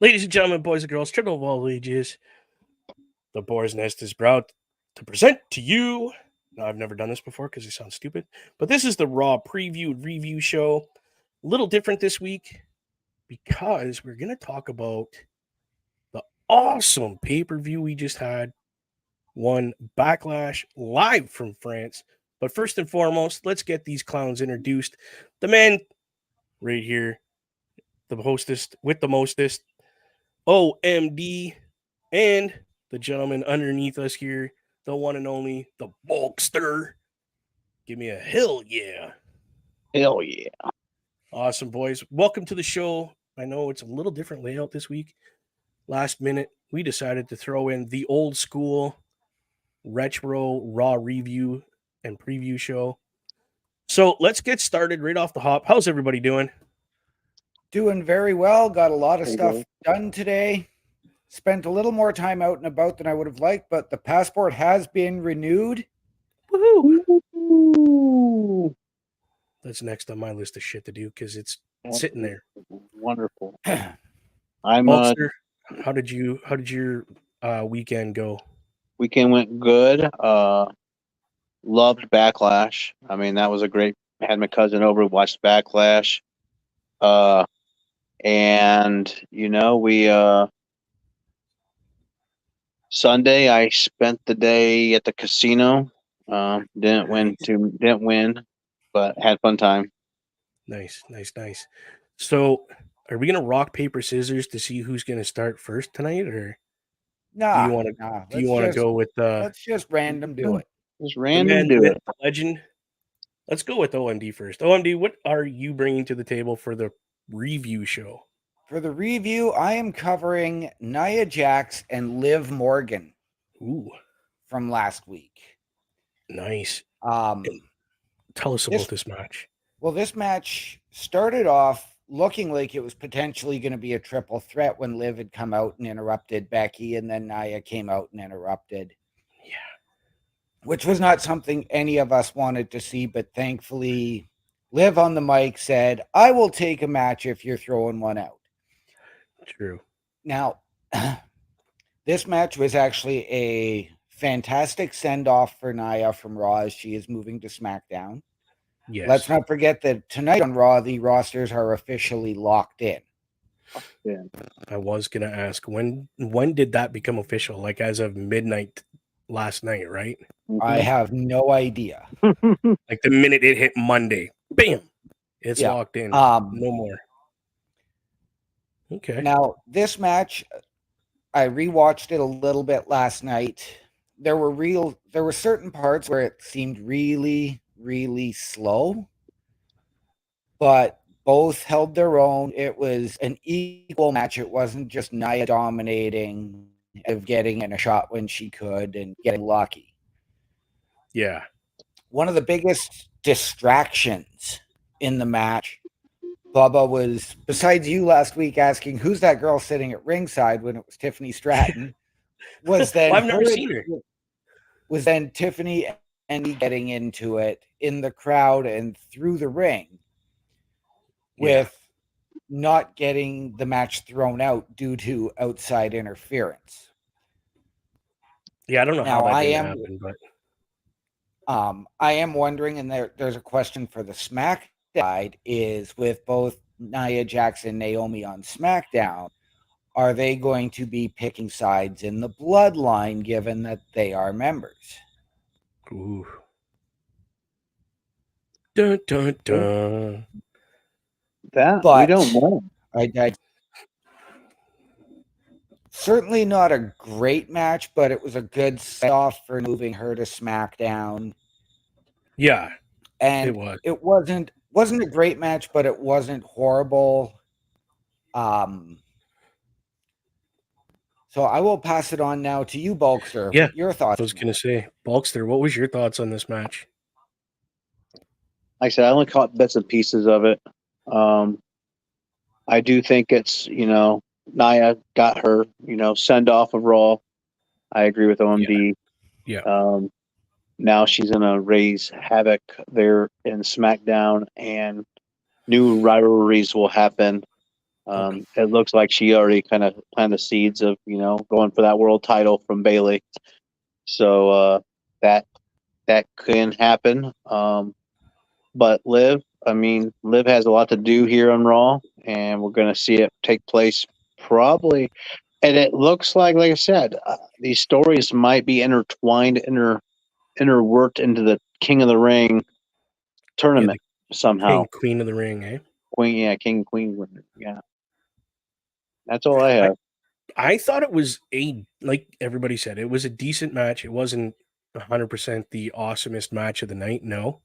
Ladies and gentlemen, boys and girls, children of all ages, the Boar's Nest is proud to present to you. Now, I've never done this before because it sounds stupid, but this is the Raw preview review show. A little different this week because we're going to talk about the awesome pay-per-view we just had, one Backlash live from France. But first and foremost, let's get these clowns introduced. The man right here, the hostess with the mostest, OMD, and the gentleman underneath us here, the one and only, the Bulkster. Give me a hell yeah. Hell yeah. Awesome, boys. Welcome to the show. I know it's a little different layout this week. Last minute, we decided to throw in the old school retro Raw review and preview show. So let's get started right off the hop. How's everybody doing? Doing very well. Got a lot of stuff done today. Spent a little more time out and about than I would have liked, but the passport has been renewed. Woohoo! That's next on my list of shit to do because it's sitting there. Wonderful. I'm Bulkster, how did your weekend go? Weekend went good. Loved Backlash. I mean, that was a great. I had my cousin over, watched Backlash. And we Sunday I spent the day at the casino. Didn't win, but had fun time. Nice. So, are we gonna rock paper scissors to see who's gonna start first tonight, or nah? Do you want to go with? Let's just random do it. Just random do it. Legend. Let's go with OMD first. OMD, what are you bringing to the table for the review show? For the review, I am covering Nia Jax and Liv Morgan. Ooh, from last week. Nice. Tell us about this match. Well, this match started off looking like it was potentially going to be a triple threat when Liv had come out and interrupted Becky, and then Nia came out and interrupted. Yeah. Which was not something any of us wanted to see, but thankfully, Liv on the mic said, "I will take a match if you're throwing one out." True. Now, this match was actually a fantastic send-off for Nia from Raw as she is moving to SmackDown. Yes. Let's not forget that tonight on Raw, the rosters are officially locked in. Yeah. I was going to ask, when did that become official? Like as of midnight last night, right? I have no idea. Like the minute it hit Monday, bam, it's locked in. No more. Okay. Now, this match, I rewatched it a little bit last night. There were certain parts where it seemed really, really slow, but both held their own. It was an equal match. It wasn't just Nia dominating, of getting in a shot when she could and getting lucky. Yeah. One of the biggest distractions in the match, Bubba, was, besides you last week asking who's that girl sitting at ringside when it was Tiffany Stratton, was then I've never seen her. Was then Tiffany and me getting into it in the crowd and through the ring with not getting the match thrown out due to outside interference. Yeah, I don't know how that didn't happen, but I am wondering, and there's a question for the SmackDown side, is with both Nia Jax and Naomi on SmackDown, are they going to be picking sides in the bloodline given that they are members? Ooh. Dun, dun, dun. That we don't know. I certainly not a great match, but it was a good set-off for moving her to SmackDown. Yeah, and it wasn't a great match, but it wasn't horrible. So I will pass it on now to you, Bulkster. Yeah, your thoughts? I was going to say, Bulkster, what was your thoughts on this match? Like I said, I only caught bits and pieces of it. I do think it's, Nia got her, send off of Raw. I agree with OMD. Yeah. Now she's going to raise havoc there in SmackDown, and new rivalries will happen. It looks like she already kind of planted the seeds of, going for that world title from Bailey. So that can happen. But Liv has a lot to do here on Raw, and we're going to see it take place probably. And it looks like I said, these stories might be intertwined, interworked into the King of the Ring tournament somehow. Queen of the Ring, eh? King, Queen, yeah. That's all I have. I thought it was like everybody said, it was a decent match. It wasn't 100% the awesomest match of the night. No.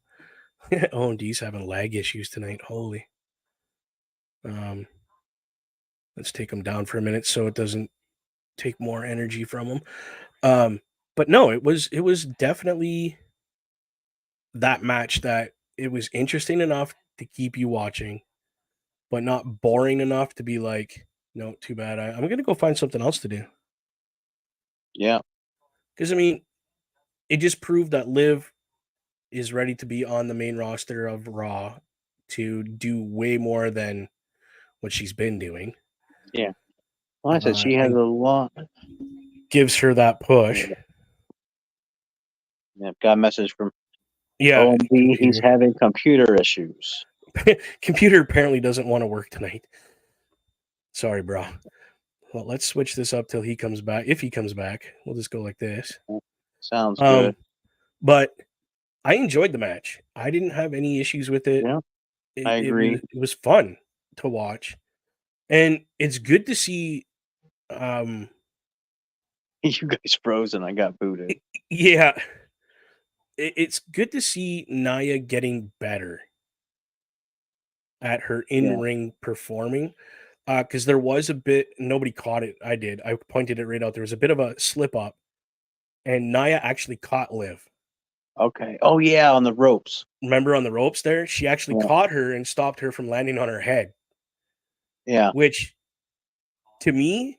OMD's having lag issues tonight. Holy. Let's take him down for a minute so it doesn't take more energy from him. But no, it was definitely that match that it was interesting enough to keep you watching, but not boring enough to be like, no, too bad. I'm going to go find something else to do. Yeah. Because, it just proved that Liv is ready to be on the main roster of Raw to do way more than what she's been doing. Yeah. Well, I said she has a lot. Gives her that push. Yeah, got a message from OMD. He's having computer issues. Computer apparently doesn't want to work tonight. Sorry, bro. Well, let's switch this up till he comes back. If he comes back, we'll just go like this. Sounds good. But I enjoyed the match. I didn't have any issues with it. Yeah, I agree. It was fun to watch. And it's good to see. You guys frozen. I got booted. Yeah. It's good to see Nia getting better at her in-ring performing. Because there was a bit, nobody caught it. I did. I pointed it right out. There was a bit of a slip up, and Nia actually caught Liv. Okay. Oh, yeah, on the ropes. Remember on the ropes there? She actually caught her and stopped her from landing on her head. Yeah. Which, to me,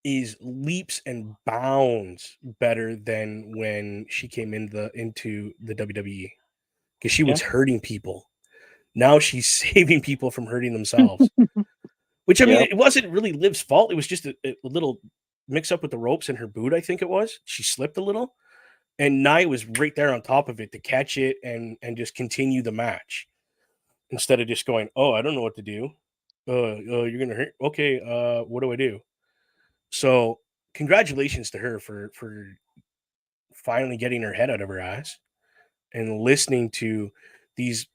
is leaps and bounds better than when she came into the WWE. Because she was hurting people. Now she's saving people from hurting themselves. Which, it wasn't really Liv's fault. It was just a little mix-up with the ropes in her boot, I think it was. She slipped a little. And Nia was right there on top of it to catch it and just continue the match. Instead of just going, oh, I don't know what to do. You're going to hurt. Okay, what do I do? So congratulations to her for finally getting her head out of her ass and listening to these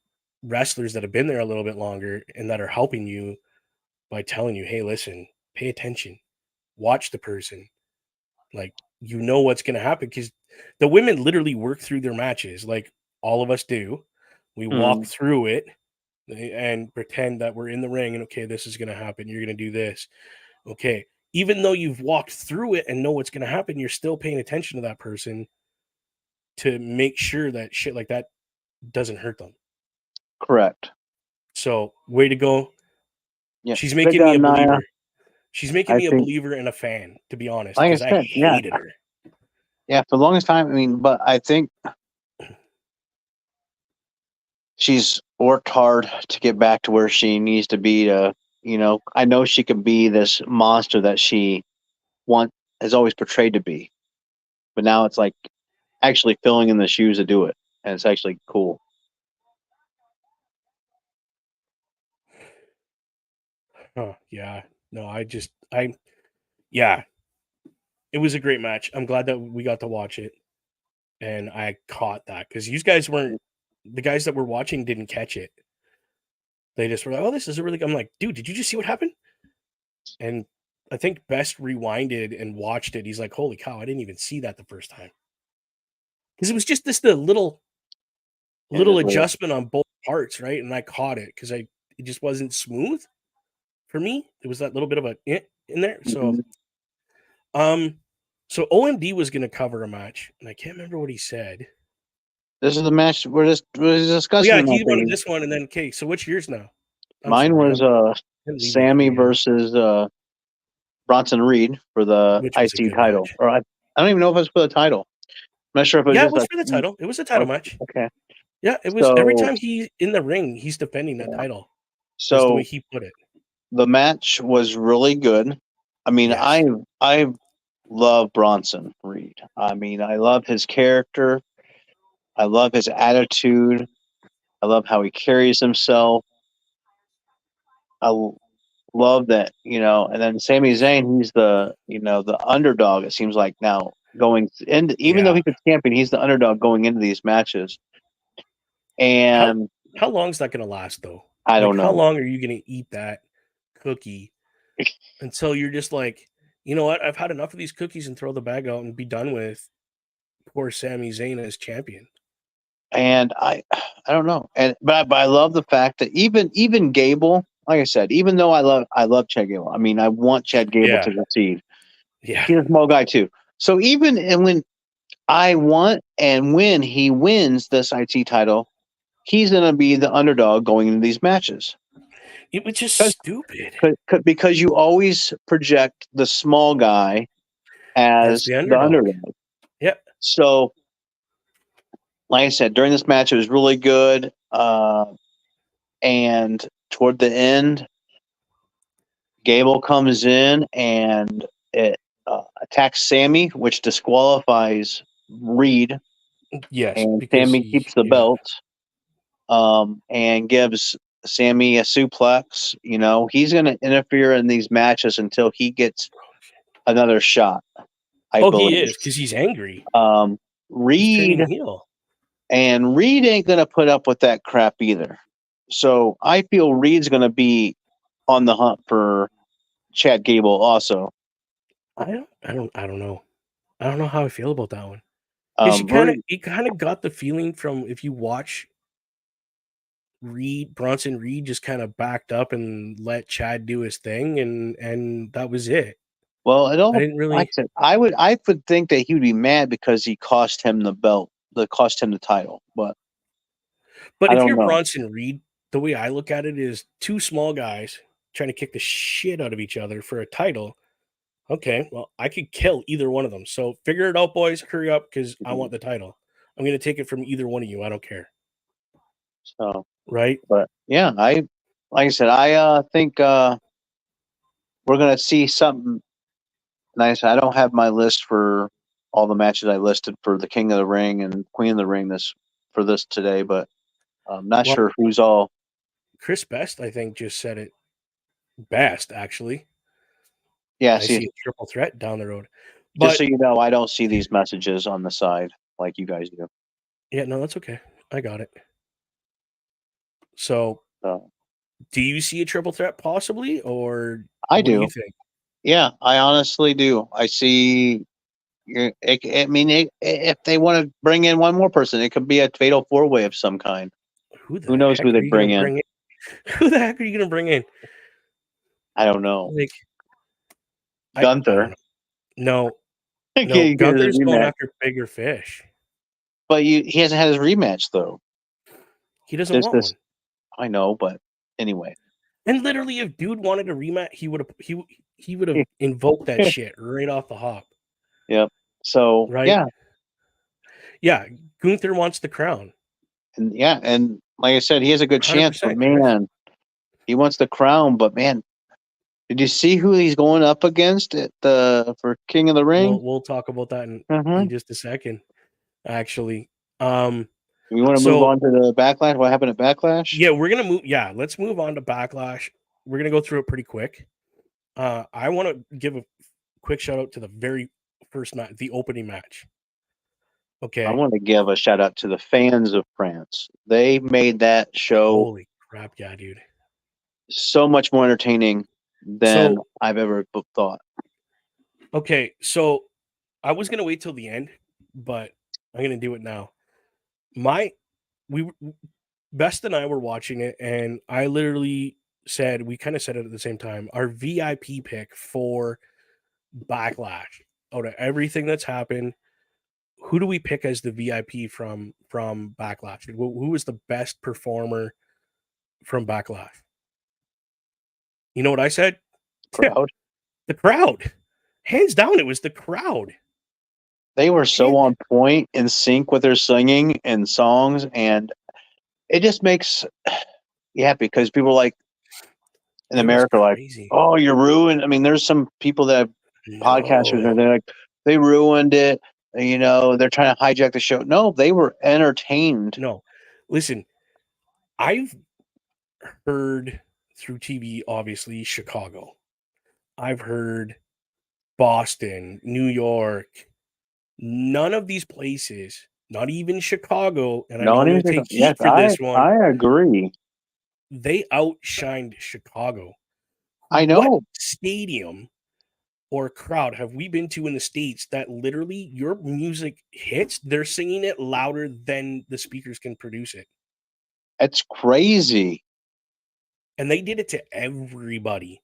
wrestlers that have been there a little bit longer and that are helping you by telling you, hey, listen, pay attention, watch the person. Like, what's going to happen because the women literally work through their matches like all of us do. We walk through it and pretend that we're in the ring and, okay, this is going to happen. You're going to do this. Okay. Even though you've walked through it and know what's going to happen, you're still paying attention to that person to make sure that shit like that doesn't hurt them. Correct. So, way to go. Yeah. She's making me a believer. She's making me a believer and a fan, to be honest, because I hated her. Yeah, for the longest time, but I think she's worked hard to get back to where she needs to be to, I know she could be this monster that she has always portrayed to be. But now it's like actually filling in the shoes to do it. And it's actually cool. Oh, yeah. No, yeah. It was a great match. I'm glad that we got to watch it. And I caught that because you guys the guys that were watching didn't catch it. They just were like, oh, this is a really good. I'm like, dude, did you just see what happened? And I think Best rewinded and watched it. He's like, holy cow, I didn't even see that the first time. Because it was just the little adjustment on both parts, right? And I caught it because it just wasn't smooth for me. It was that little bit of a in there. So so OMD was going to cover a match, and I can't remember what he said. This is the match we're discussing. Yeah, he wanted this one, and then okay. So what's yours now? Mine was Sammy versus Bronson Reed for the IC title. Match. Or I don't even know if it was for the title. I'm not sure if it was. Yeah, it was for the title. It was a title match. Okay. Yeah, it was every time he's in the ring, he's defending that title. So that's the way he put it. the match was really good. I mean, Yes. I love Bronson Reed. I mean, I love his character. I love his attitude. I love how he carries himself. Love that, and then Sami Zayn, he's the underdog, it seems like now going and even though Yeah. he's a champion, he's the underdog going into these matches. How And how long is that gonna last though? I Like don't how know. long are you gonna eat that cookie until you're just like, you know what? I've had enough of these cookies and throw the bag out and be done with poor Sami Zayn as champion. And I don't know. But I love the fact that even Gable, like I said, even though I love Chad Gable. I mean, I want Chad Gable Yeah. to succeed. Yeah. He's a small guy too. So even and when he wins this IT title, he's going to be the underdog going into these matches. It was just stupid. Because you always project the small guy As as the the underdog. underdog. Yep. So, like I said, during this match, it was really good. And toward the end, Gable comes in and it attacks Sammy, which disqualifies Reed, Yes, and because Sammy keeps the yeah. belt. And gives Sammy a suplex. He's going to interfere in these matches until he gets another shot, I Oh, he believe. is because he's angry. He's Reed turning heel. ain't going to put up with that crap either. So I feel Reed's going to be on the hunt for Chad Gable also. I don't know. I don't know how I feel about that one. Because you kind of got the feeling from if you watch Bronson Reed just kind of backed up and let Chad do his thing, and that was it. Well, I didn't like really. I said, I would think that he would be mad because he cost him the belt, cost him the title, but But I if don't you're know. Bronson Reed, the way I look at it is two small guys trying to kick the shit out of each other for a title. Okay, well, I could kill either one of them. So figure it out, boys. Hurry up because I want the title. I'm going to take it from either one of you. I don't care. So, Right? but yeah, like I said, I think we're gonna see something nice. I don't have my list for all the matches I listed for the King of the Ring and Queen of the Ring for this today, but I'm not Well, sure who's all. Chris Best, I think, just said it best, actually. Yeah, I see, see a triple threat down the road. just But so you know, I don't see these messages on the side like you guys do. yeah, no, that's okay. I got it. So So do you see a triple threat possibly, or I what do you do. think? Yeah, I honestly do. I see. I mean, if they want to bring in one more person, it could be a fatal four-way of some kind. Who the Who knows who heck are they you going bring to in? bring in? Who the heck are you going to bring in? I don't know. Like, I don't Gunther. know. No, no, He get his Gunther's going rematch, after bigger fish. but he hasn't had his rematch though. He doesn't This want this one. I know, but anyway. And literally, if dude wanted a rematch, he would have invoked that shit right off the hop. Yep. So Right? Yeah, Gunther wants the crown. and like I said, he has a good chance. But 100%, Chris. man, he wants the crown. But man, did you see who he's going up against for King of the Ring? We'll talk about that Mm-hmm. in just a second. Actually, We want to move so on to the Backlash. What happened at Backlash? yeah, we're gonna move. Yeah, let's move on to Backlash. We're gonna go through it pretty quick. I want to give a quick shout out to the very first match, the opening match. I Okay, want to give a shout out to the fans of France. They made that show holy crap, yeah, dude. so much more entertaining than So I've ever thought. okay, so I was gonna wait till the end, but I'm gonna do it now. My we Best and I were watching it, and I literally said we kind of said it at the same time. Our VIP pick for Backlash out of everything that's happened, who do we pick as the VIP from Backlash? Who was the best performer from Backlash? You know what I said? Crowd. The crowd. Hands down, it was the crowd. They were so Hand- on point, in sync with their singing and songs, and it just makes you happy because people are like, in It was America are like, crazy. oh, you're ruined. I mean, there's some people that have podcasters and they're like, they ruined it. You know, they're trying to hijack the show. No, they were entertained. No, listen, I've heard through TV, obviously, Chicago. I've heard Boston, New York. None of these places, not even Chicago, and I know No, I'm going even to take yes, heat for this one, I agree. they outshined Chicago. I What know. stadium or crowd have we been to in the States that literally your music hits, they're singing it louder than the speakers can produce it? It's crazy. And they did it to everybody,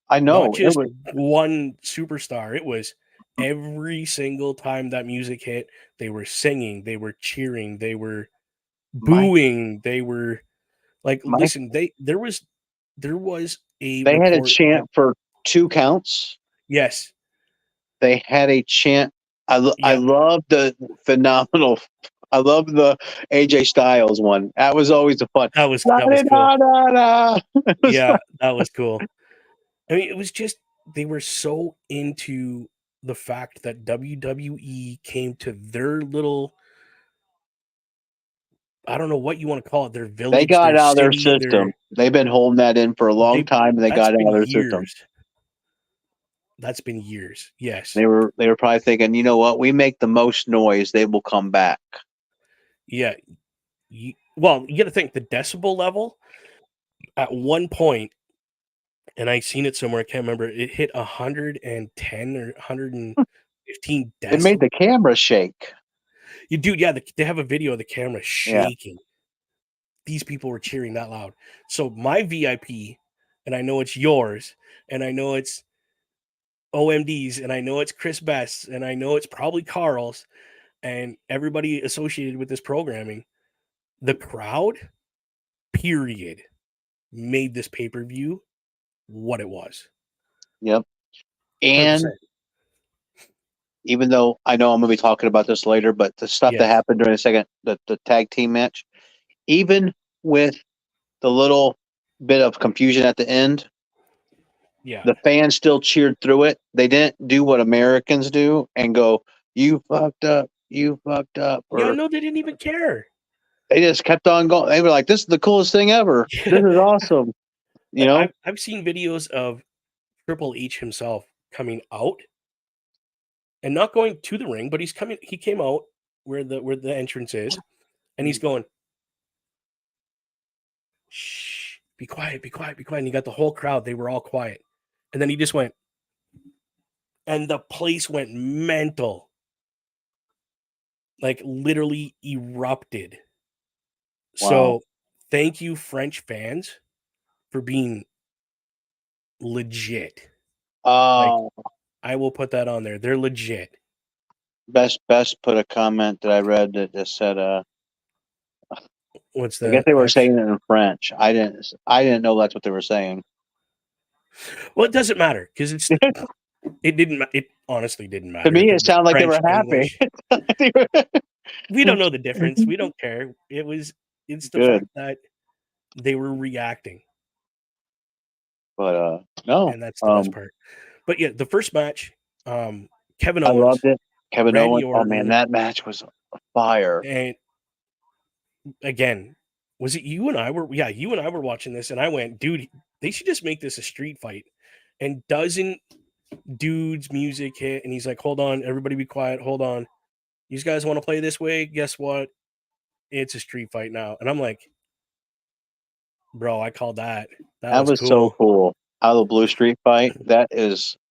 I not know. It just was one superstar. It was every single time that music hit, they were singing, they were cheering, they were my booing, they were like, my listen, there was a they had a report that chant for 2 counts. yes, They had a chant. I yeah, love the phenomenal. I love the AJ Styles one. That was always the fun. that was cool. La-di-da-da-da. It was Yeah, fun. that was cool. I mean, it was just they were so into the fact that WWE came to their little, I don't know what you want to call it, their They village, got their out of their city, system. They've been holding that in for a long they time, and they that's got out been of their system. years. That's been years. Yes. They were probably thinking, you know what? We make the most noise, they will come back. Yeah. Well, you got to think the decibel level at one point, and I seen it somewhere. I can't remember. It hit 110 or 115 It made decibels. the camera shake. You dude, yeah, they have a video of the camera Yeah. shaking. These people were cheering that loud. So my VIP, and I know it's yours, and I know it's OMD's, and I know it's Chris Best's, and I know it's probably Carl's, and everybody associated with this programming. The crowd, period, made this pay-per-view what it was. Yep. And 100%. even though I know I'm going to be talking about this later, but the stuff that Yes. happened during the tag team match, even with the little bit of confusion at the end, Yeah. the fans still cheered through it. They didn't do what Americans do and go, "You fucked up, you fucked up," Yeah, or no, they didn't even care. they just kept on going. They were like, "This is the coolest thing ever. This is awesome." You Like know? I've seen videos of Triple H himself coming out and not going to the ring, but he came out where the entrance is, and he's going, shh, be quiet, be quiet, be quiet. And he got the whole crowd, they were all quiet. And then he just went, and the place went mental. Like literally erupted. Wow. So thank you, French fans, for being legit. Like I will put that on there. They're legit. Best put a comment that I read that just said, What's I guess that? they were saying it in French. I didn't know that's what they were saying. Well, it doesn't matter because it honestly didn't matter. To me, If it sounded like they were French, happy. English, we don't know the difference. We don't care. It's the Good. fact that they were reacting, But no, and that's the best part. But yeah, the first match, Kevin I Owens, loved it. Kevin Randy Owens. Oh man, Orton, that match was fire. and again, was it you and I were? Yeah, you and I were watching this, and I went, dude, they should just make this a street fight. And doesn't dude's music hit, and he's like, hold on, everybody be quiet, hold on. You guys want to play this way? Guess what? It's a street fight now. And I'm like, bro, I called that. That That was was so cool. cool. Out of the Blue Street fight, that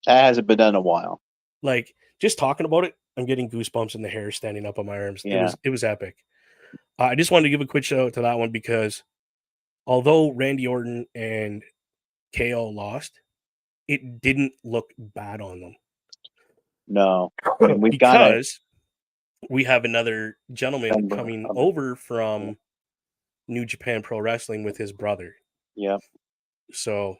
hasn't been done in a while. Like just talking about it, I'm getting goosebumps in the hair standing up on my arms. Yeah. It was epic. I just wanted to give a quick shout out to that one because although Randy Orton and KO lost, it didn't look bad on them. No, and because we have another gentleman coming over from New Japan Pro Wrestling with his brother. Yep. So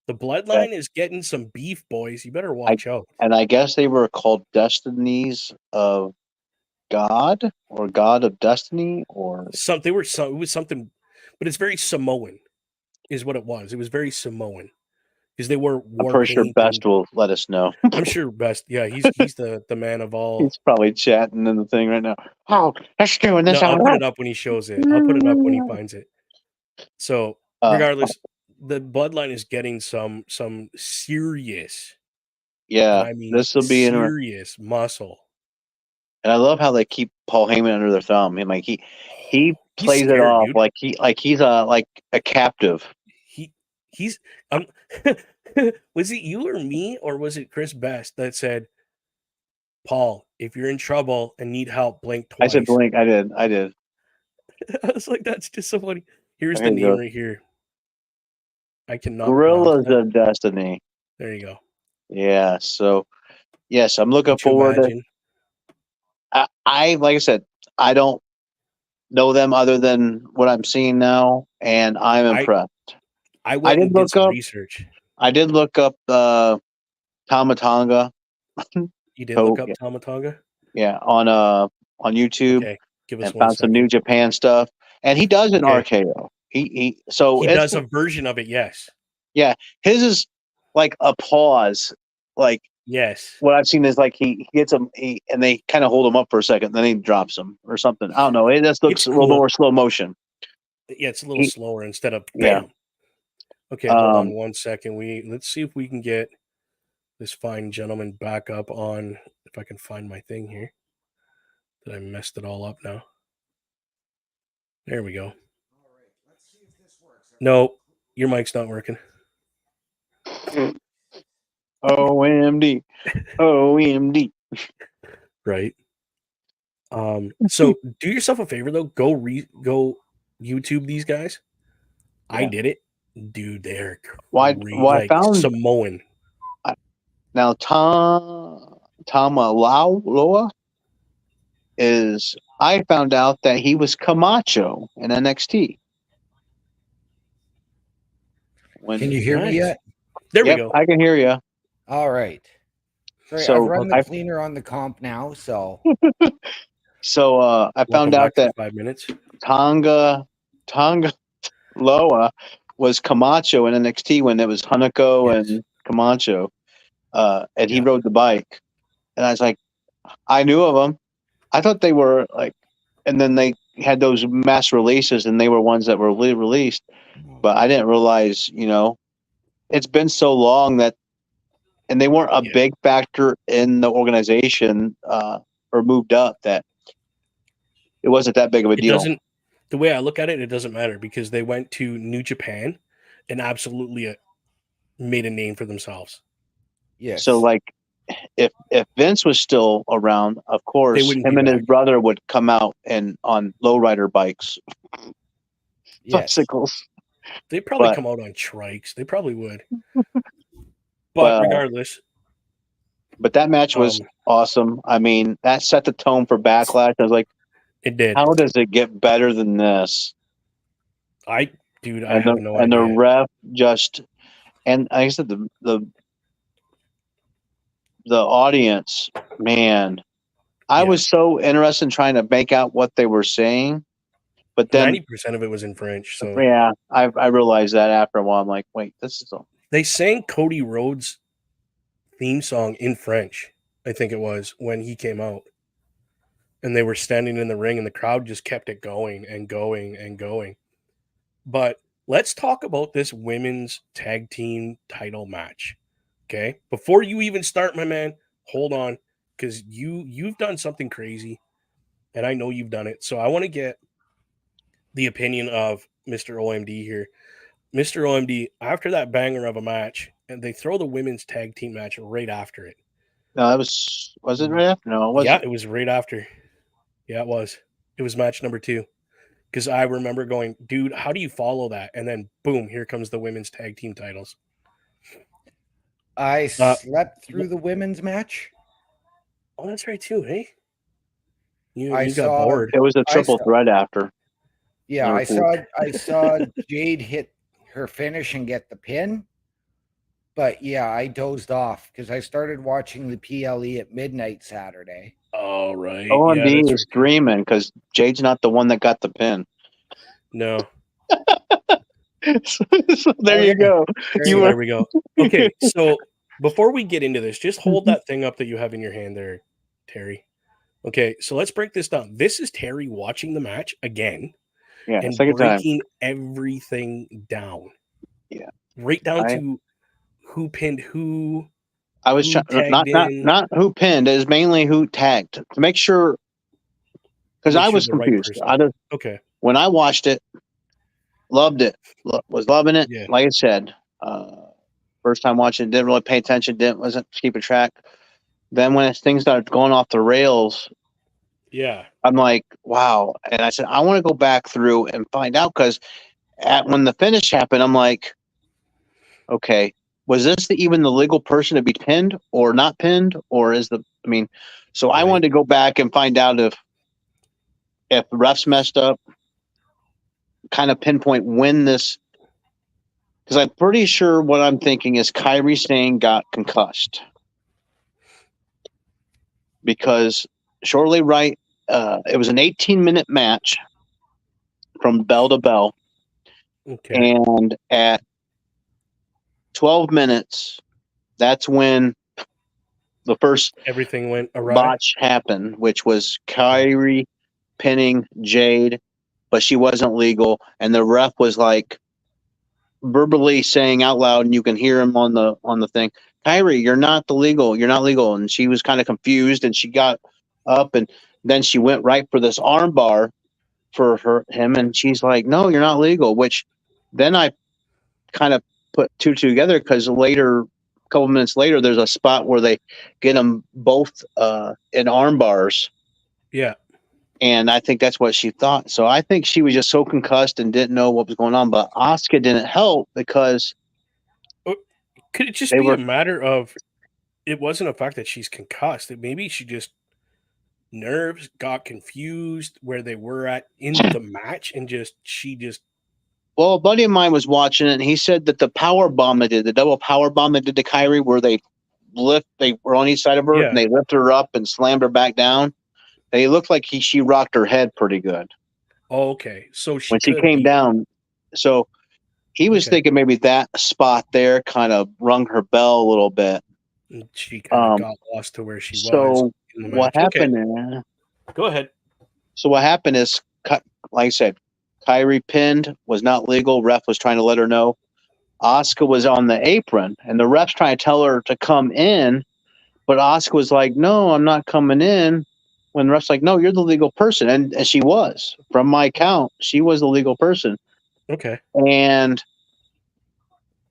the bloodline is getting some beef, boys. You better watch out. And I guess they were called Destinies of God or God of Destiny or It was something, but it's very Samoan. is what it was. It was very Samoan because they wore I'm war pretty sure paint. Best will let us know. I'm sure Best. Yeah, he's the man of all. He's probably chatting in the thing right now. Oh, let's doing this. No, I'll put it up when he shows it. I'll put it up when he finds it. So regardless, the bloodline is getting some serious, and Yeah, I mean this will be interesting. serious muscle. And I love how they keep Paul Heyman under their thumb. And like he He's plays it scared, off dude. like he's a captive. He's was it you or me, or was it Chris Best that said, Paul, if you're in trouble and need help, blink I twice? said blink. I did. I was like, that's just so funny. Here's Here the you name go. right here. I cannot Gorillas pronounce of Destiny. There you go. Yeah. So yes, I'm looking Could you forward to. imagine? I like I said, I don't know them other than what I'm seeing now, and I'm impressed. I went did and did look some up. research. I did look up Tamatonga. You did look up Tamatonga? Yeah, on YouTube. Okay, give us and one found some second. New Japan stuff. And he does an Okay. RKO. He does a version of it, yes. Yeah, his is like a pause. Like Yes. what I've seen is like he gets him, and they kind of hold him up for a second, then he drops him or something. I don't know. It just looks It's a little cool. more slow motion. Yeah, it's a little slower instead of bam. Yeah. Okay, hold on 1 second. Let's see if we can get this fine gentleman back up on, if I can find my thing here. That I messed it all up now. There we go. No, your mic's not working. OMD. OMD. Right. So do yourself a favor though. Go YouTube these guys. Yeah. I did it. Dude, they're I found Samoan. Now Tamalaua is, I found out that he was Camacho in NXT. Can you hear me yet? There we go. I can hear you. All right. Sorry, So I've run the cleaner on the comp now, so. So I found out that 5 minutes. Tonga Loa was Camacho in NXT when it was Hanako and Camacho, and he rode the bike, and I was like, I knew of them. I thought they were like, and then they had those mass releases, and they were ones that were released, but I didn't realize, it's been so long that, and they weren't a big factor in the organization, or moved up, that it wasn't that big of a deal. The way I look at it, it doesn't matter because they went to New Japan and absolutely made a name for themselves. Yes. So like, if Vince was still around, of course, him and his brother would come out and on lowrider bikes, bicycles. They'd probably come out on trikes. They probably would. But regardless. But that match was awesome. I mean, that set the tone for Backlash. I was like, it did. How does it get better than this? I have no idea. And the ref just, and like I said, the audience, man, I was so interested in trying to make out what they were saying, but then 90% of it was in French. So yeah, I realized that after a while. I'm like, wait, this is all. They sang Cody Rhodes' theme song in French. I think it was when he came out, and they were standing in the ring, and the crowd just kept it going and going and going. But let's talk about this women's tag team title match. Okay, before you even start, my man, hold on, because you've done something crazy, and I know you've done it. So I want to get the opinion of Mr. OMD here. Mr. OMD, after that banger of a match, and they throw the women's tag team match right after it. No, that was it right after? No, it wasn't. Yeah, it was right after. Yeah, it was. It was match number 2. Because I remember going, dude, how do you follow that? And then, boom, here comes the women's tag team titles. I slept through the women's match. Oh, that's right, too, hey? You saw, got bored. It was a triple threat after. Yeah, I saw Jade hit her finish and get the pin. But, yeah, I dozed off because I started watching the PLE at midnight Saturday. Oh, right. OMD is dreaming because Jade's not the one that got the pin. No. So there you Okay. go. There You you were There we go. Okay, so before we get into this, just hold that thing up that you have in your hand there, Terry. Okay, so let's break this down. This is Terry watching the match again yeah, and second time. breaking everything down. Yeah. Right down I to who pinned who, I was who trying tagged in, not who pinned, it was mainly who tagged to make sure because make I sure was the right confused. person. I just Okay, when I watched it, loved it, was loving it. yeah, Like I said, first time watching, didn't really pay attention, wasn't keeping track. Then when things started going off the rails, yeah, I'm like, wow. And I said, I want to go back through and find out because when the finish happened, I'm like, okay, was this even the legal person to be pinned or not pinned, or is I mean, so I right. wanted to go back and find out if the refs messed up, kind of pinpoint when this, because I'm pretty sure what I'm thinking is Kyrie Sane got concussed because shortly right, it was an 18-minute match from bell to bell, Okay, and at 12 minutes, that's when the first everything went awry. botch happened, which was Okay, Kyrie pinning Jade, but she wasn't legal, and the ref was like verbally saying out loud, and you can hear him on the thing, Kyrie, you're not legal, and she was kind of confused, and she got up, and then she went right for this arm bar for him, and she's like, no, you're not legal, which then I kind of put two together because later, a couple minutes later, there's a spot where they get them both in arm bars, yeah. and I think that's what she thought. So I think she was just so concussed and didn't know what was going on. But Asuka didn't help because Could it just they be a were matter of it wasn't a fact that she's concussed? That maybe she just nerves got confused where they were at in the match, and she just well. A buddy of mine was watching it, and he said that the power bomb they did, the double power bomb they did to Kyrie, where they were on each side of her, and yeah. they lifted her up and slammed her back down. They looked like she rocked her head pretty good Oh, okay, so she when she could came be down. So he was okay. thinking maybe that spot there kind of rung her bell a little bit. And she kind of Um, got lost to where she was so in the what match. Okay, happened? go ahead. So what happened is, like I said, Kyrie pinned was not legal. Ref was trying to let her know. Asuka was on the apron, and the ref's trying to tell her to come in, but Asuka was like, "No, I'm not coming in." When the ref's like, "No, you're the legal person," and she was, from my count, she was the legal person, Okay, and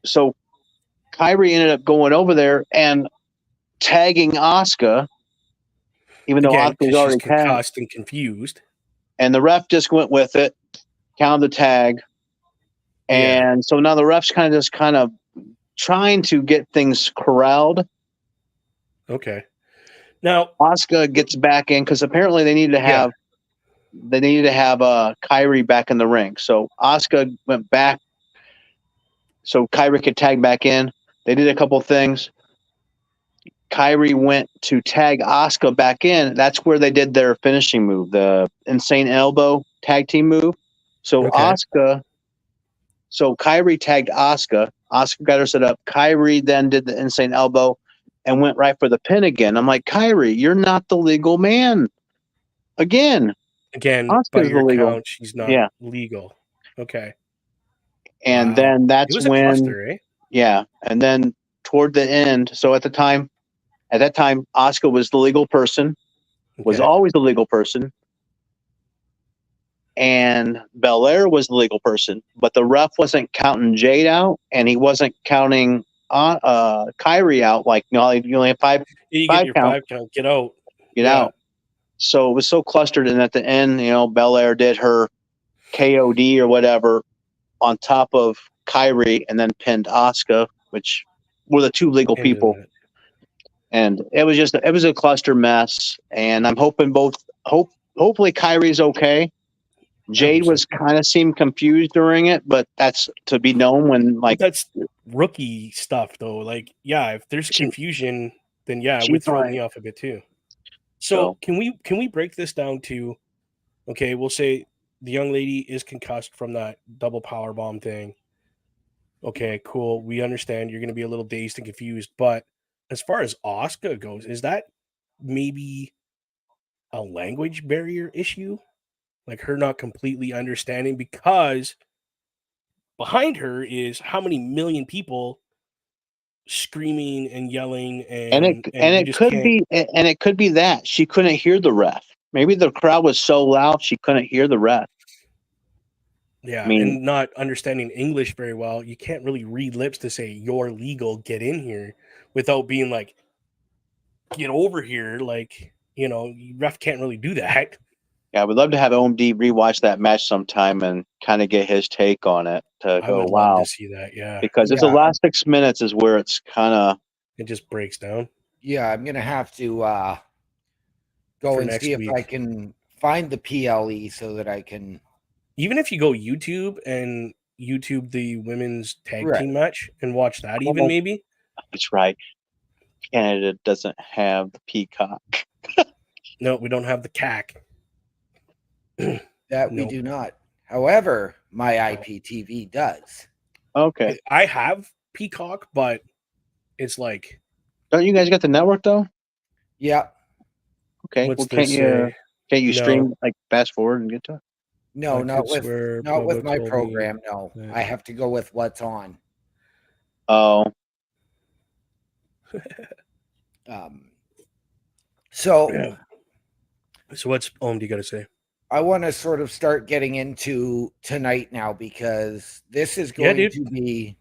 so Kyrie ended up going over there and tagging Asuka, even though again, Asuka was because she's already tagged, concussed and confused. and the ref just went with it, counted the tag, Yeah. and so now the refs kind of trying to get things corralled. Okay. Now, Asuka gets back in because apparently yeah. they needed to have Kyrie back in the ring. So Asuka went back so Kyrie could tag back in. They did a couple things. Kyrie went to tag Asuka back in. That's where they did their finishing move, the insane elbow tag team move. So Okay. Kyrie tagged Asuka. Asuka got her set up. Kyrie then did the insane elbow and went right for the pin again. I'm like, Kyrie, you're not the legal man. Again, Again, by Asuka's the your legal. count, she's not Yeah. legal. Okay. And Wow. then It that's was a when, cluster, eh? yeah. And then toward the end, so at that time, Asuka was the legal person, was Okay. always the legal person. And Belair was the legal person, but the ref wasn't counting Jade out, and he wasn't counting Kyrie out. Like, you only have You get five your count, 5 count. Get out. get Yeah. out. So it was so clustered, and at the end, Belair did her KOD or whatever on top of Kyrie, and then pinned Asuka, which were the two legal Into people. that. And it was a cluster mess. And I'm hoping hopefully Kyrie's okay. I hope Jade so was too. kind of seemed confused during it, but that's to be known when But like that's rookie stuff, though. Like, yeah, if there's she confusion, then yeah, it she would throw thought me off a bit too. So so. can we break this down to okay? We'll say the young lady is concussed from that double power bomb thing. Okay, cool. We understand you're going to be a little dazed and confused, but as far as Asuka goes, is that maybe a language barrier issue? Like her not completely understanding because behind her is how many million people screaming and yelling And it and you just can't. it could be that she couldn't hear the ref. Maybe the crowd was so loud she couldn't hear the ref. I Yeah, mean, and not understanding English very well, you can't really read lips to say you're legal, get in here without being like, get over here. Like, ref can't really do that. yeah, I would love to have OMD rewatch that match sometime and kind of get his take on it to I go, would love to wow, see that. Yeah, because it's the Yeah, last 6 minutes is where it's kind of it just breaks down yeah, I'm gonna have to go for and see next if I week. can find the PLE so that I can. Even if you go YouTube and YouTube the women's tag Right. team match and watch that, even oh, maybe. it's right. Canada doesn't have the Peacock. No, we don't have the CAC. That we Nope. do not. However, my IPTV does. Okay, I have Peacock, but it's like, don't you guys get the network though? Yeah. Okay, what's well, this say? can't you No, stream like fast forward and get to it? No, I could swear not with Bubba my told me program. No, that. I have to go with what's on. Oh, Um, so Yeah. So what's OMD got to say? I want to sort of start getting into tonight now because this is Yeah, going dude. to be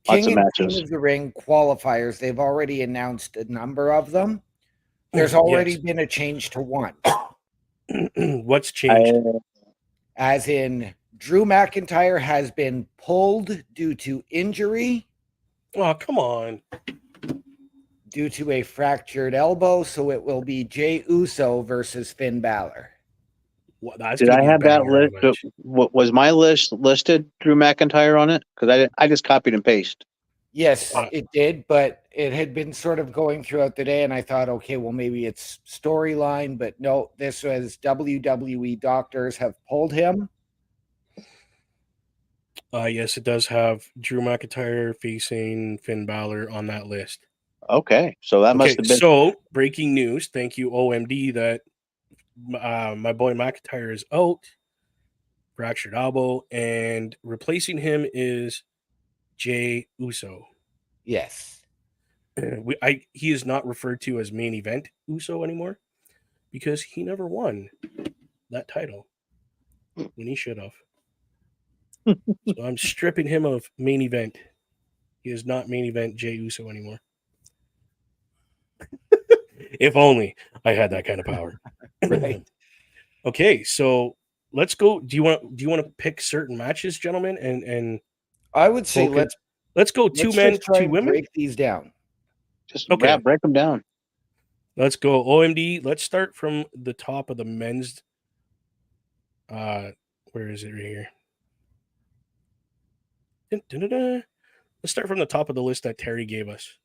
lots King of and Queen matches. of the Ring qualifiers. They've already announced a number of them. There's already Yes. been a change to one, What's I changed? as in Drew McIntyre has been pulled due to injury, Oh, come on. due to a fractured elbow. So it will be Jey Uso versus Finn Balor. Well, that's did going to I be a have that banger of a list? match. Was my list listed Drew McIntyre on it? Because I just copied and pasted. Yes, Uh, it did, but it had been sort of going throughout the day, and I thought, okay, well, maybe it's storyline, but no, this was WWE doctors have pulled him. yes, it does have Drew McIntyre facing Finn Balor on that list. Okay, so that must Okay, have been so breaking news. Thank you, OMD, that my boy McIntyre is out, fractured elbow, and replacing him is Jey Uso. Yes. He is not referred to as main event Uso anymore because he never won that title when he should have. So I'm stripping him of main event. He is not main event Jey Uso anymore. If only I had that kind of power. Right. Okay, so let's go. Do you want to pick certain matches, gentlemen, and I would say focus? Let's go two let's men, just try two and women. break these down. just Okay, break them down. let's go OMD. Let's start from the top of the men's. Where is it right here? Dun, dun, dun, dun. Let's start from the top of the list that Terry gave us.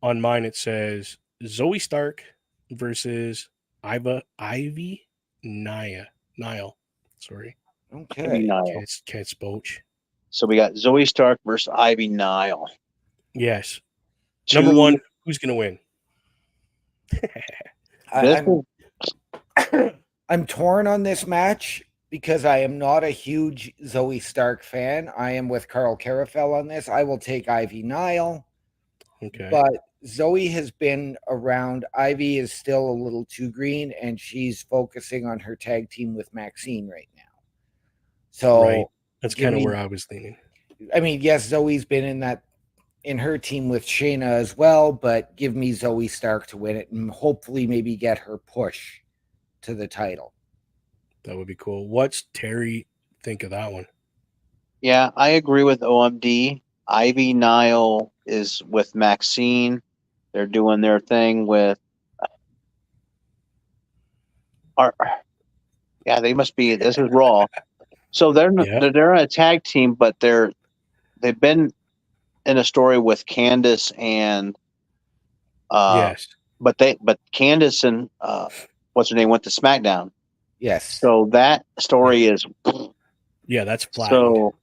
On mine, it says Zoe Stark versus Ivy Nile. Sorry, Ivy Okay. Nile. can't spoach. So we got Zoe Stark versus Ivy Nile. Yes. Number Two. one, who's gonna win? This I'm is I'm torn on this match because I am not a huge Zoe Stark fan. I am with Carl Carafel on this. I will take Ivy Nile. Okay. But Zoe has been around. Ivy is still a little too green, and she's focusing on her tag team with Maxine right now. So Right. That's give kind of me, where I was leaning. I mean, yes, Zoe's been in her team with Shayna as well, but give me Zoe Stark to win it and hopefully maybe get her push to the title. That would be cool. What's Terry think of that one? yeah, I agree with OMD. Ivy Nile is with Maxine. They're doing their thing with our yeah, they must be this is Raw. So Yeah. they're a tag team, but they've been in a story with Candace and Yes. but Candace and what's her name went to SmackDown. Yes. So that story is Yeah, that's flattened. So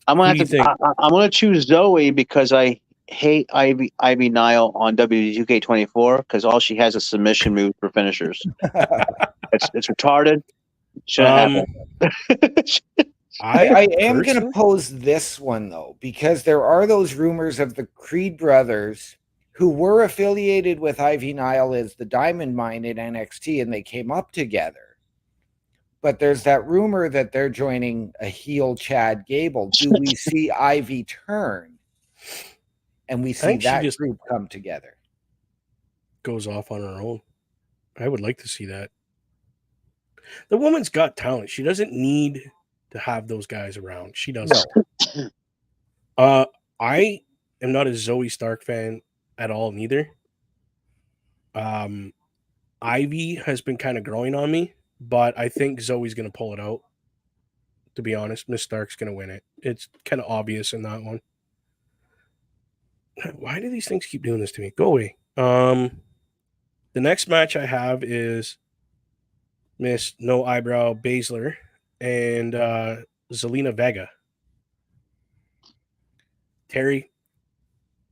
I'm gonna Who do you think? I'm gonna choose Zoe because I hate Ivy Nile on WUK24 because all she has is submission moves for finishers. It's retarded. Shouldn't Um, happen. I am going to personally- pose this one, though, because there are those rumors of the Creed brothers who were affiliated with Ivy Nile as the Diamond Mine in NXT, and they came up together. But there's that rumor that they're joining a heel Chad Gable. Do we see Ivy turn and we see think she that just group come together? goes off on her own. I would like to see that. The woman's got talent. She doesn't need to have those guys around. She doesn't. I am not a Zoe Stark fan at all, neither. Ivy has been kind of growing on me, but I think Zoe's going to pull it out. To be honest, Miss Stark's going to win it. It's kind of obvious in that one. Why do these things keep doing this to me? Go away. The next match I have is Miss No Eyebrow Baszler and Zelina Vega. Terry,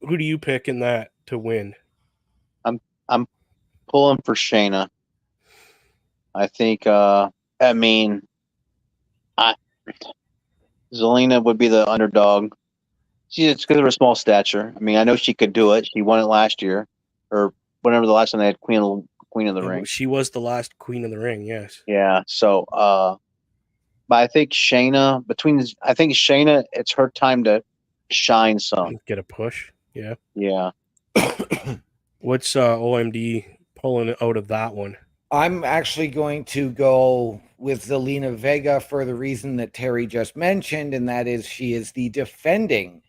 who do you pick in that to win? I'm pulling for Shayna. I think. Zelina would be the underdog. It's because of her small stature. I mean, I know she could do it. She won it last year, or whenever the last time they had Queen of the Ring. She was the last Queen of the Ring, yes. Yeah. So, but I think Shayna. I think Shayna. It's her time to shine some. Get a push. Yeah. Yeah. What's OMD pulling out of that one? I'm actually going to go with Zelina Vega for the reason that Terry just mentioned, and that is she is the defending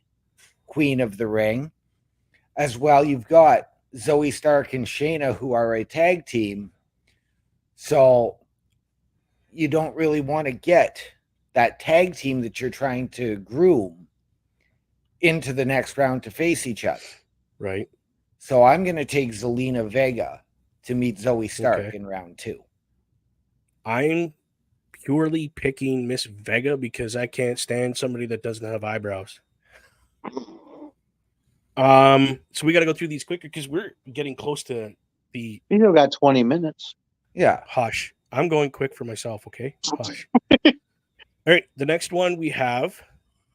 Queen of the Ring. As well, you've got Zoe Stark and Shayna, who are a tag team. So you don't really want to get that tag team that you're trying to groom into the next round to face each other. Right. So I'm going to take Zelina Vega to meet Zoe Stark Okay. in round 2. I'm purely picking Miss Vega because I can't stand somebody that doesn't have eyebrows. So we got to go through these quicker because we're getting close to the You still got 20 minutes. Yeah. hush. I'm going quick for myself, okay? Hush. All right, the next one we have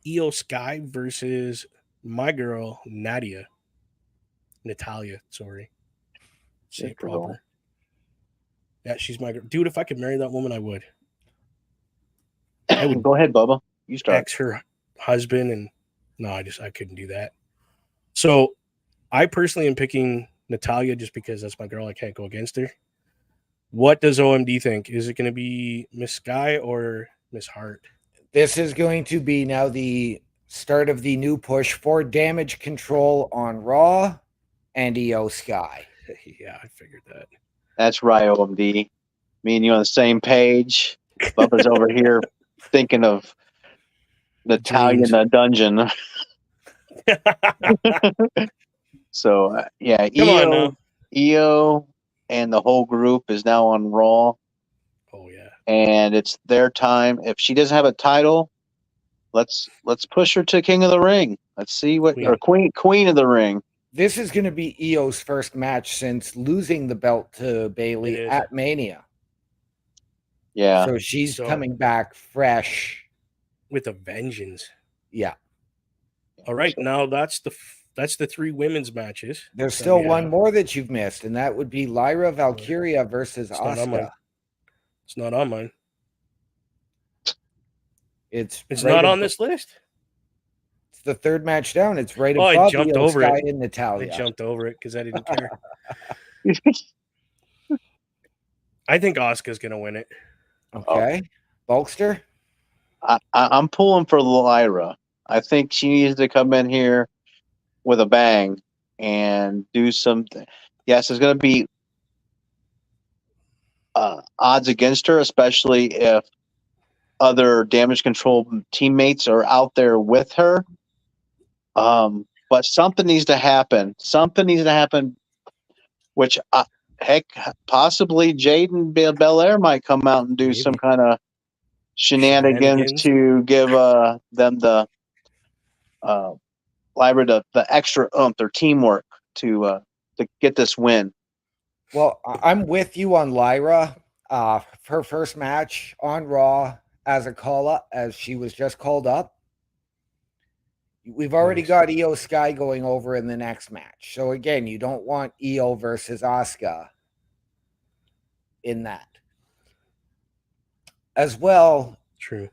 Io Sky versus my girl Natalia, sorry. Say it Your girl. proper. Yeah, she's my girl. Dude, if I could marry that woman, I would. I would Go ahead, Bubba. You start. ex her husband, and no, I couldn't do that. So I personally am picking Natalia just because that's my girl. I can't go against her. What does OMD think? Is it going to be Miss Sky or Miss Hart? This is going to be now the start of the new push for damage control on Raw and Io Sky. Yeah, I figured that. That's right, OMD. Me and you on the same page. Bubba's over here thinking of Natalia in the dungeon. So, yeah, Come on now. Io and the whole group is now on Raw, Oh yeah. and it's their time. If she doesn't have a title, let's push her to King of the Ring. Let's see what Queen. or Queen of the Ring. This is going to be Io's first match since losing the belt to It Bayley is. at Mania. Yeah. So she's So- coming back fresh. With a vengeance. Yeah. All right, now that's the 3 women's matches. There's that still we one have. more that you've missed, and that would be Lyra Valkyria versus It's not on mine. Asuka. It's not on mine. It's It's right not on above- this list. It's the third match down. It's right Oh, I above jumped Io over Sky it. and Natalia. I jumped over it because I didn't care. I think Asuka's gonna win it. Okay. Bulkster? I'm pulling for Lyra. I think she needs to come in here with a bang and do something. Yes, there's going to be odds against her, especially if other damage control teammates are out there with her. But something needs to happen. Something needs to happen, which, heck, possibly Jaden Belair might come out and do Maybe. some kind of shenanigans to give them the Lyra the extra oomph, their teamwork to get this win. Well, I'm with you on Lyra. Her first match on Raw as a call up, as she was just called up. We've already got Io Sky going over in the next match. So again, you don't want Io versus Asuka in that. As well, True.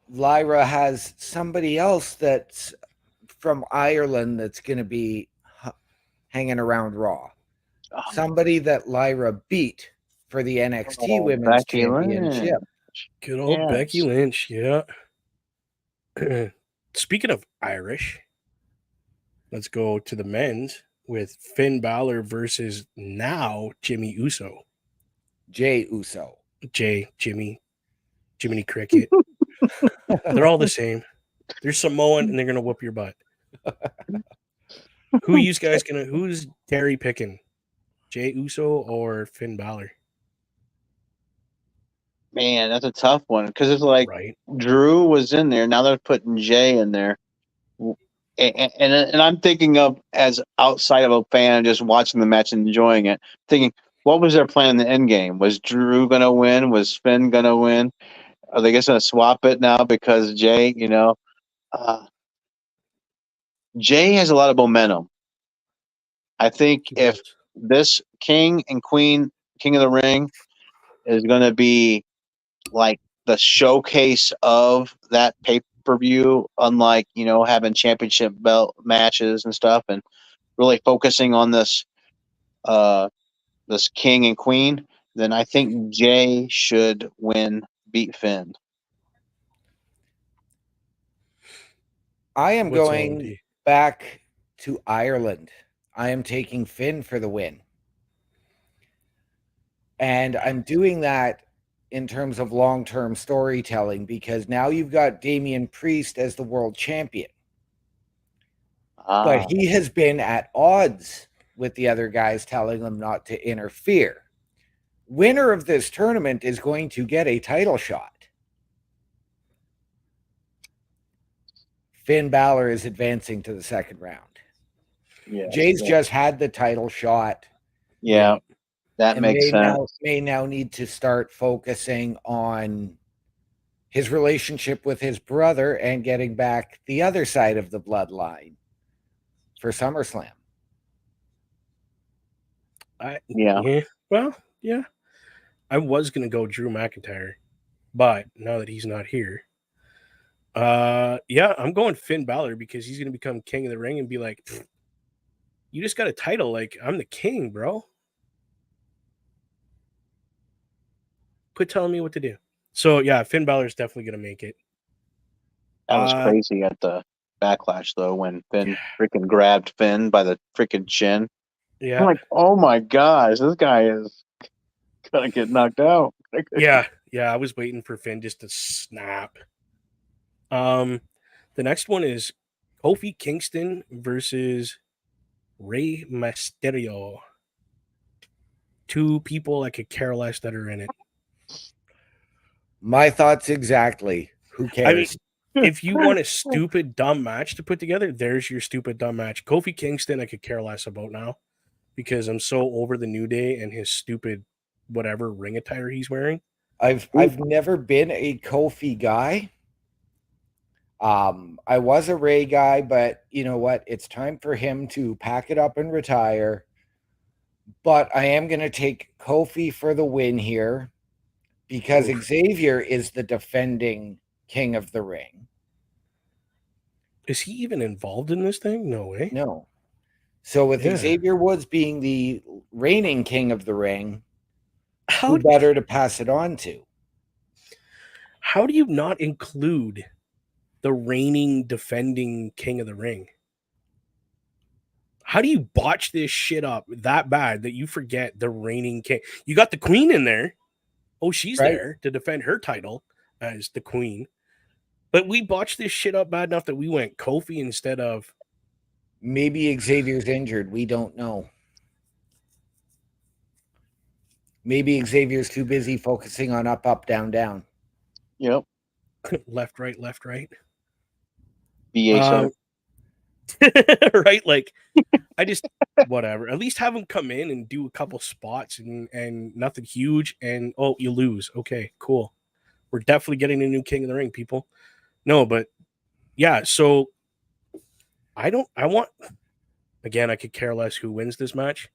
Lyra has somebody else that's from Ireland that's going to be hanging around Raw. Somebody that Lyra beat for the NXT Women's Becky Championship. Lynch. Good old Becky Lynch, yeah. Speaking of Irish, let's go to the men's with Finn Balor versus now Jimmy Uso. Jay Uso. Jiminy Cricket. They're all the same. They're Samoan and they're gonna whoop your butt. Who's Terry picking? Jay Uso or Finn Balor? Man, that's a tough one because it's like Right. Drew was in there. Now they're putting Jay in there, and I'm thinking of as outside of a fan, just watching the match and enjoying it. Thinking, what was their plan in the end game? Was Drew gonna win? Was Finn gonna win? Are they just gonna swap it now because Jay? Jay has a lot of momentum. I think if this King and Queen, King of the Ring, is going to be like the showcase of that pay-per-view, unlike, having championship belt matches and stuff, and really focusing on this King and Queen, then I think Jay should beat Finn. I am going back to Ireland. I am taking Finn for the win. And I'm doing that in terms of long-term storytelling because now you've got Damian Priest as the world champion. But he has been at odds with the other guys telling them not to interfere. Winner of this tournament is going to get a title shot. Finn Balor is advancing to the second round. Yes, Jay's just had the title shot. Yeah, that makes sense. May now need to start focusing on his relationship with his brother and getting back the other side of the bloodline for SummerSlam. Well, yeah. I was going to go Drew McIntyre, but now that he's not here, I'm going Finn Balor because he's going to become King of the Ring and be like, you just got a title. Like, I'm the king, bro. Quit telling me what to do. So, yeah, Finn Balor is definitely going to make it. That was crazy at the Backlash, though, when Finn freaking grabbed Finn by the freaking chin. Yeah. I'm like, oh, my gosh, this guy is going to get knocked out. Yeah, I was waiting for Finn just to snap. The next one is Kofi Kingston versus Rey Mysterio. Two people I could care less that are in it. My thoughts exactly. Who cares? I mean, if you want a stupid, dumb match to put together, there's your stupid, dumb match. Kofi Kingston I could care less about now because I'm so over the New Day and his stupid whatever ring attire he's wearing. I've never been a Kofi guy. I was a Ray guy, but you know what? It's time for him to pack it up and retire. But I am going to take Kofi for the win here because Xavier is the defending King of the Ring. Is he even involved in this thing? No way. No. So with Xavier Woods being the reigning King of the Ring, who better to pass it on to? How do you not include the reigning, defending King of the Ring? How do you botch this shit up that bad that you forget the reigning king? You got the queen in there. Oh, she's there to defend her title as the queen. But we botched this shit up bad enough that we went Kofi instead of... Maybe Xavier's injured. We don't know. Maybe Xavier's too busy focusing on up, up, down, down. Yep. left, right, left, right. BA Center. Right? Like, I just whatever. At least have him come in and do a couple spots and nothing huge. And oh, you lose. Okay, cool. We're definitely getting a new King of the Ring, people. No, but yeah. So I want. Again, I could care less who wins this match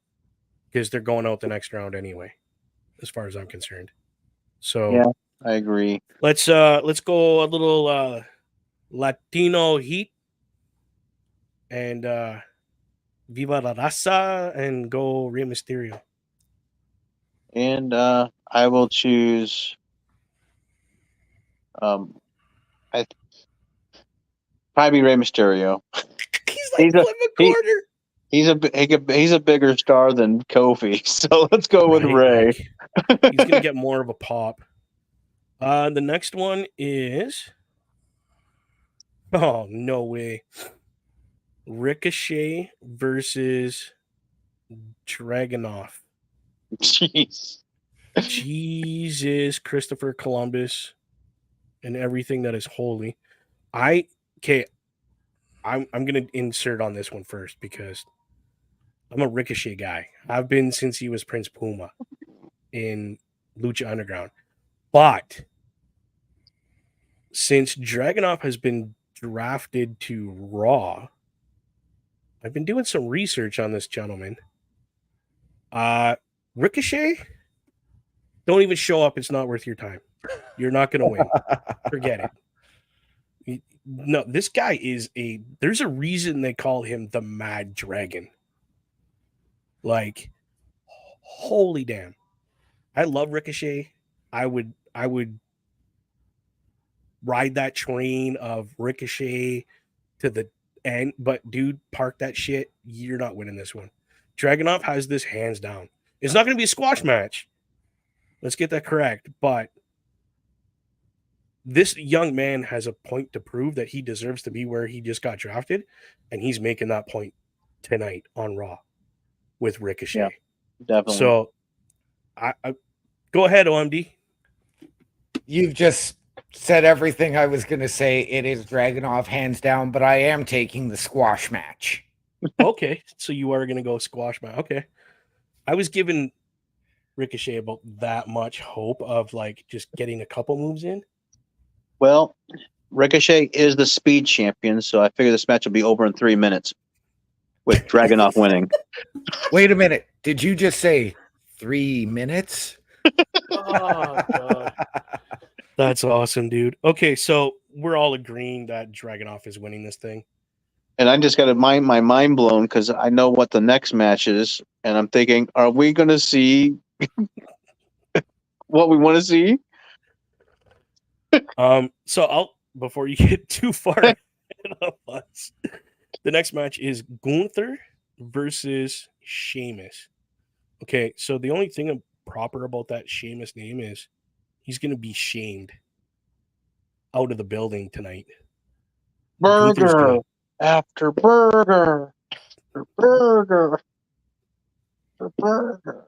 because they're going out the next round anyway, as far as I'm concerned. So Yeah, I agree. let's go a little Latino heat and Viva la Raza and go Rey Mysterio. And I will choose. I probably Rey Mysterio. He's like He's a flip a he, quarter. he's a bigger star than Kofi, so let's go with Right? Ray. Like, he's gonna get more of a pop. The next one is oh no way. Ricochet versus Dragunov. Jeez. Jesus, Christopher Columbus, and everything that is holy. I'm gonna insert on this one first because I'm a Ricochet guy. I've been since he was Prince Puma in Lucha Underground. But since Dragunov has been drafted to Raw, I've been doing some research on this gentleman. Ricochet, don't even show up. It's not worth your time. You're not going to win. Forget it. No, this guy is there's a reason they call him the Mad Dragon. Like, holy damn. I love Ricochet. I would ride that train of Ricochet to the end, but dude, park that shit. You're not winning this one. Dragunov has this hands down. It's not going to be a squash match. Let's get that correct. But this young man has a point to prove that he deserves to be where he just got drafted, and he's making that point tonight on Raw with Ricochet. Yeah, definitely. So, I go ahead, OMD. You've just said everything I was going to say. It is Dragunov hands down, but I am taking the squash match. Okay, so you are going to go squash match. Okay. I was giving Ricochet about that much hope of like just getting a couple moves in. Well, Ricochet is the speed champion, so I figure this match will be over in 3 minutes with Dragunov winning. Wait a minute. Did you just say 3 minutes? Oh, God. That's awesome, dude. Okay, so we're all agreeing that Dragunov is winning this thing. And I just got my mind blown because I know what the next match is, and I'm thinking, are we going to see what we want to see? So I'll before you get too far ahead of us, the next match is Gunther versus Sheamus. Okay, so the only thing proper about that Sheamus name is he's going to be shamed out of the building tonight. Burger after burger after burger after burger.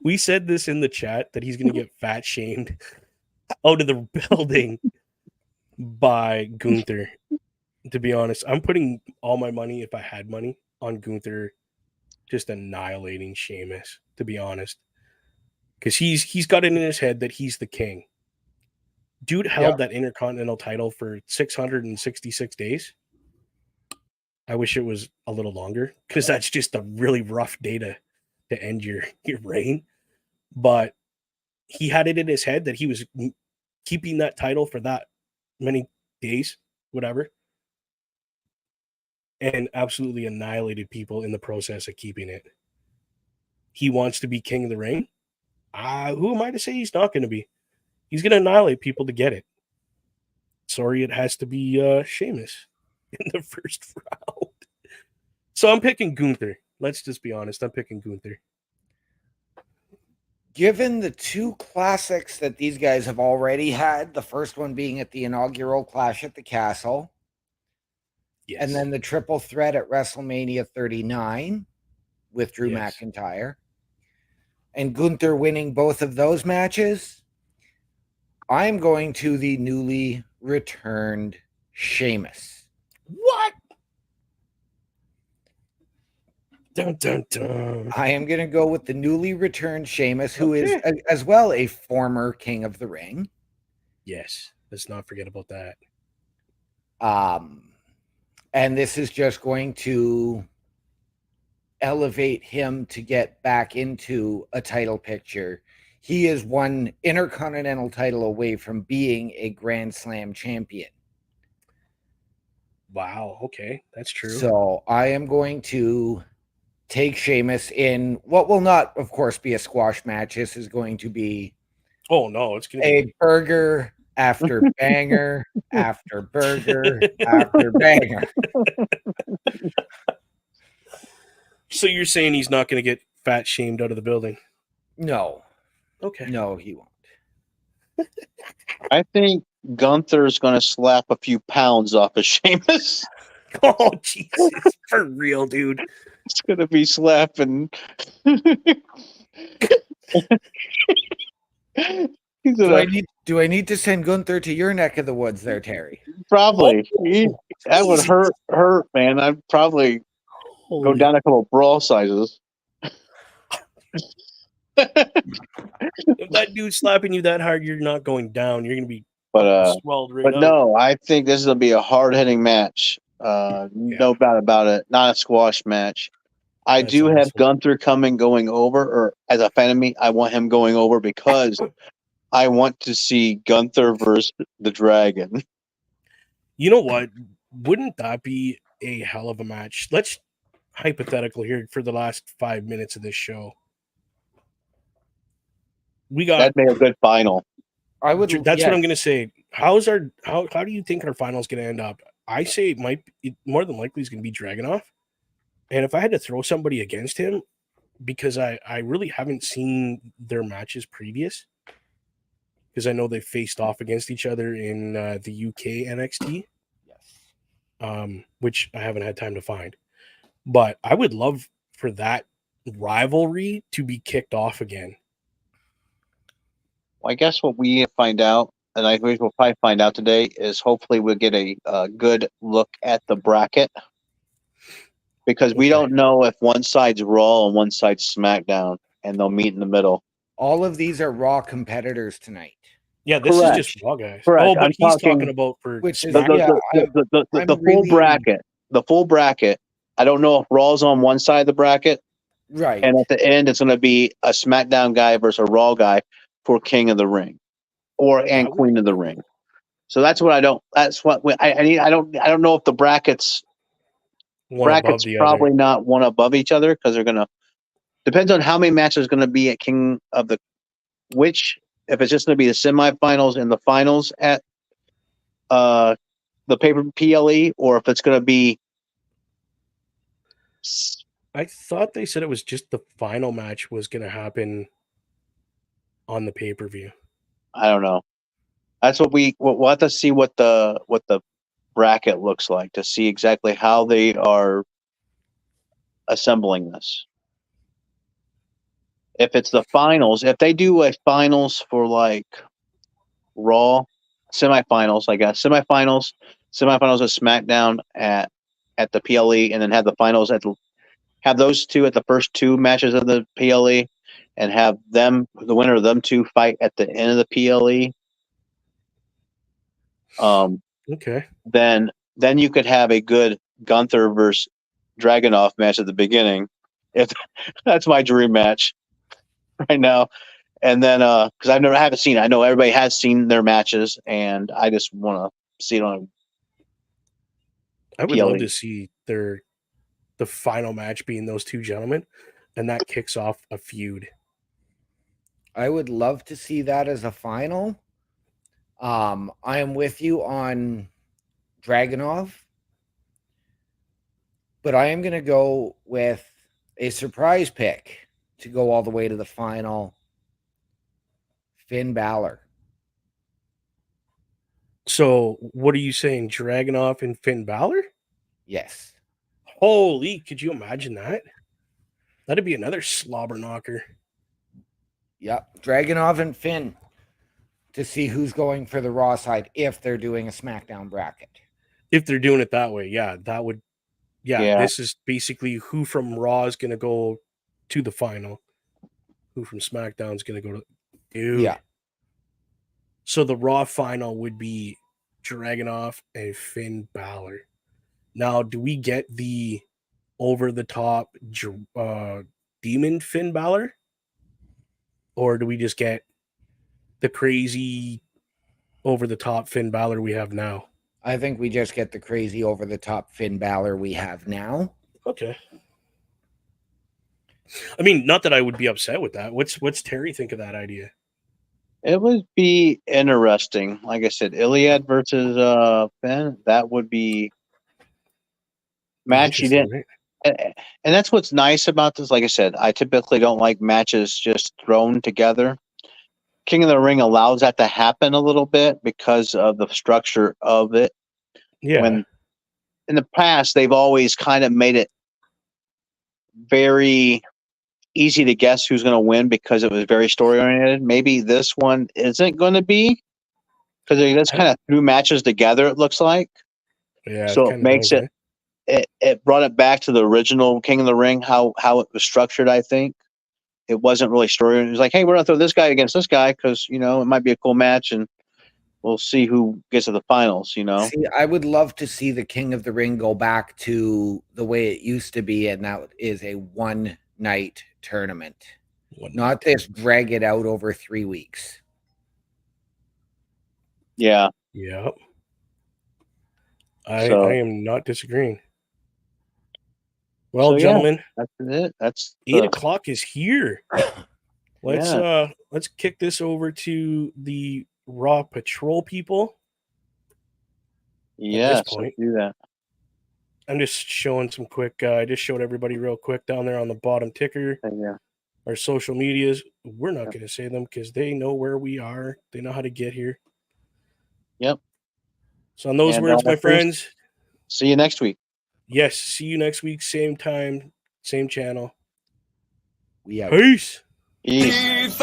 We said this in the chat that he's going to get fat shamed out of the building by Gunther. To be honest, I'm putting all my money, if I had money, on Gunther just annihilating Sheamus, to be honest. Because he's got it in his head that he's the king. Dude held that Intercontinental title for 666 days. I wish it was a little longer because that's just a really rough day to end your reign. But he had it in his head that he was keeping that title for that many days, whatever, and absolutely annihilated people in the process of keeping it. He wants to be king of the ring. Who am I to say he's not going to be? He's going to annihilate people to get it. Sorry, it has to be Sheamus in the first round. So I'm picking Gunther. Let's just be honest. I'm picking Gunther. Given the two classics that these guys have already had, the first one being at the inaugural Clash at the Castle, Yes. and then the triple threat at WrestleMania 39 with Drew Yes. McIntyre, and Gunther winning both of those matches, I'm going to the newly returned Sheamus. What? Dun, dun, dun. I am going to go with the newly returned Sheamus, who is Okay. as well a former King of the Ring. Yes. Let's not forget about that. And this is just going to elevate him to get back into a title picture. He is one Intercontinental title away from being a Grand Slam champion. Wow. Okay. That's true. So I am going to take Sheamus in what will not, of course, be a squash match. This is going to be Oh, no. It's going to a be. burger after banger after burger after banger. So you're saying he's not going to get fat shamed out of the building? No, Okay. no, he won't. I think Gunther's going to slap a few pounds off of Sheamus. Oh, Jesus. For real, dude. It's going to be slapping. He's gonna Do I need to send Gunther to your neck of the woods there, Terry? probably. Oh, That would Jesus. hurt, man. I'd probably go Holy- down a couple of brawl sizes. If that dude's slapping you that hard, you're not going down. You're going to be swelled right But up. no, I think this is gonna be a hard hitting match. No doubt about it. Not a squash match. I That's do have awesome. Gunther going over, or as a fan of me, I want him going over because I want to see Gunther versus the Dragon. You know what? Wouldn't that be a hell of a match? Let's hypothetical here for the last 5 minutes of this show. We got That'd make a good final. I would. that's what I'm going to say. How do you think our final's going to end up? I say it more than likely is going to be Dragunov. And if I had to throw somebody against him, because I really haven't seen their matches previous, because I know they faced off against each other in the UK NXT, which I haven't had time to find. But I would love for that rivalry to be kicked off again. Well, I guess what we find out, and I think we'll probably find out today, is hopefully we'll get a good look at the bracket. Because we don't know if one side's Raw and one side's SmackDown, and they'll meet in the middle. All of these are Raw competitors tonight. Yeah, this Correct. is just Raw guys. Correct. Oh, but I'm he's talking- talking about for Which is- SmackDown. The full bracket. The full bracket. I don't know if Raw's on one side of the bracket, Right. and at the end it's going to be a SmackDown guy versus a Raw guy for King of the Ring, and Queen of the Ring. So that's what I don't. That's what I need. I don't know if the brackets. One above Brackets the probably other. not one above each other because they're gonna. Depends on how many matches going to be at King of the. If it's just going to be the semifinals and the finals at the paper PLE, or if it's going to be. I thought they said it was just the final match was going to happen on the pay-per-view. I don't know. That's what we'll have to see what the bracket looks like to see exactly how they are assembling this. If it's the finals, if they do a finals for like Raw semifinals, I guess semifinals of SmackDown at the PLE, and then have the finals have those two at the first two matches of the PLE, and have the winner of them two fight at the end of the PLE. Okay. Then you could have a good Gunther versus Dragunov match at the beginning. If that's my dream match right now. And then because I haven't seen it. I know everybody has seen their matches, and I just want to see it on. I would PLE. love to see the final match being those two gentlemen, and that kicks off a feud. I would love to see that as a final. I am with you on Dragunov, but I am going to go with a surprise pick to go all the way to the final. Finn Balor. So, what are you saying, Dragunov and Finn Balor? Yes. Holy, could you imagine that? That'd be another slobber knocker. Yep. Dragunov and Finn. to see who's going for the Raw side if they're doing a SmackDown bracket. If they're doing it that way, yeah, that would. Yeah, Yeah. this is basically who from Raw is going to go to the final. Who from SmackDown is going to go to. Dude. Yeah. So the Raw final would be Dragunov and Finn Balor. Now, do we get the over the top demon Finn Balor? Or do we just get the crazy over the top Finn Balor we have now? I think we just get the crazy over the top Finn Balor we have now. Okay. I mean, not that I would be upset with that. What's Terry think of that idea? It would be interesting. Like I said, Iliad versus Finn. That would be match you didn't. Right? And that's what's nice about this. Like I said, I typically don't like matches just thrown together. King of the Ring allows that to happen a little bit because of the structure of it. Yeah. When in the past, they've always kind of made it very easy to guess who's going to win because it was very story oriented. Maybe this one isn't going to be because they just kind of threw matches together. It looks like, Yeah. so it makes it. It brought it back to the original King of the Ring, how it was structured. I think it wasn't really story. It was like, hey, we're gonna throw this guy against this guy because it might be a cool match, and we'll see who gets to the finals. See, I would love to see the King of the Ring go back to the way it used to be, and that is a one-night tournament, not this drag it out over 3 weeks. Yeah. Yep. I am not disagreeing. Well, gentlemen, that's it. That's 8 o'clock is here. Let's kick this over to the Raw Patrol people. Yes, let's do that. I'm just showing some quick. I just showed everybody real quick down there on the bottom ticker. Yeah. Our social medias. We're not going to say them because they know where we are. They know how to get here. Yep. So on those words, my friends. See you next week. Yes, see you next week. Same time, same channel. We out. Peace. Peace.